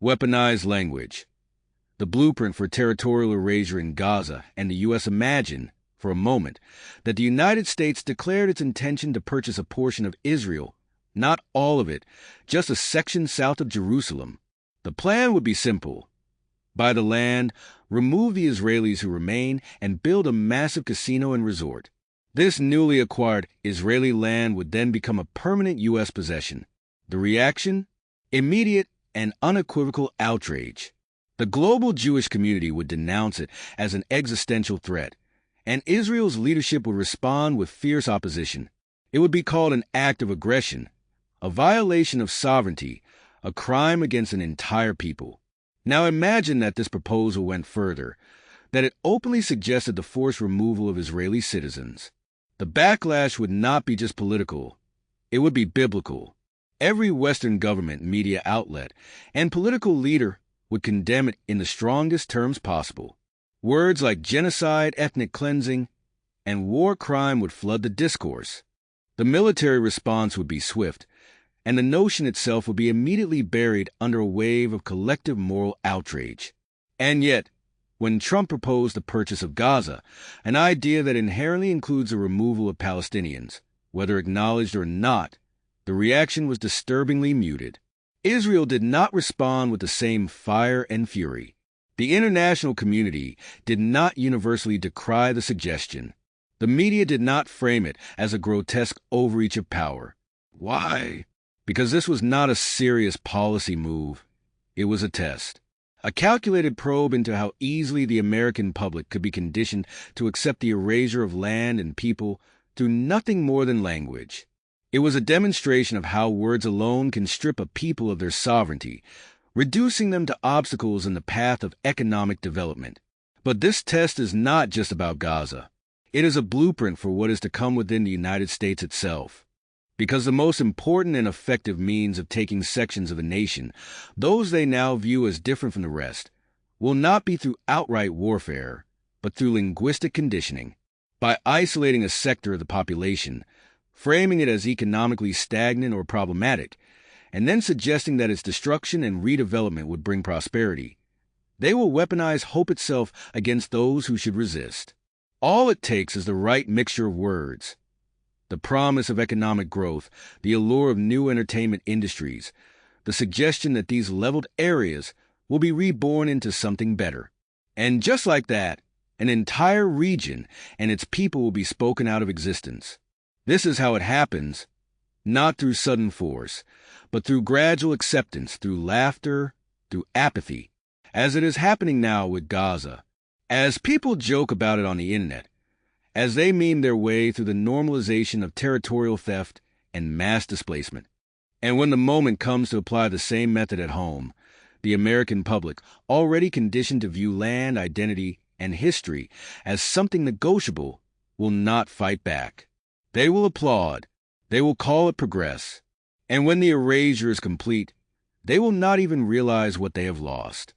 Weaponized language. The blueprint for territorial erasure in Gaza and the U.S. Imagine, for a moment, that the United States declared its intention to purchase a portion of Israel, not all of it, just a section south of Jerusalem. The plan would be simple. Buy the land, remove the Israelis who remain, and build a massive casino and resort. This newly acquired Israeli land would then become a permanent U.S. possession. The reaction? Immediate and unequivocal outrage. The global Jewish community would denounce it as an existential threat, and Israel's leadership would respond with fierce opposition. It would be called an act of aggression, a violation of sovereignty, a crime against an entire people. Now imagine that this proposal went further, that it openly suggested the forced removal of Israeli citizens. The backlash would not be just political, it would be biblical. Every Western government, media outlet, and political leader would condemn it in the strongest terms possible. Words like genocide, ethnic cleansing, and war crime would flood the discourse. The military response would be swift, and the notion itself would be immediately buried under a wave of collective moral outrage. And yet, when Trump proposed the purchase of Gaza, an idea that inherently includes the removal of Palestinians, whether acknowledged or not, the reaction was disturbingly muted. Israel did not respond with the same fire and fury. The international community did not universally decry the suggestion. The media did not frame it as a grotesque overreach of power. Why? Because this was not a serious policy move. It was a test. A calculated probe into how easily the American public could be conditioned to accept the erasure of land and people through nothing more than language. It was a demonstration of how words alone can strip a people of their sovereignty, reducing them to obstacles in the path of economic development. But this test is not just about Gaza. It is a blueprint for what is to come within the United States itself. Because the most important and effective means of taking sections of a nation, those they now view as different from the rest, will not be through outright warfare, but through linguistic conditioning. By isolating a sector of the population, framing it as economically stagnant or problematic, and then suggesting that its destruction and redevelopment would bring prosperity, they will weaponize hope itself against those who should resist. All it takes is the right mixture of words. The promise of economic growth, the allure of new entertainment industries, the suggestion that these leveled areas will be reborn into something better. And just like that, an entire region and its people will be spoken out of existence. This is how it happens, not through sudden force, but through gradual acceptance, through laughter, through apathy, as it is happening now with Gaza. As people joke about it on the internet, as they meme their way through the normalization of territorial theft and mass displacement. And when the moment comes to apply the same method at home, the American public, already conditioned to view land, identity, and history as something negotiable, will not fight back. They will applaud. They will call it progress. And when the erasure is complete, they will not even realize what they have lost.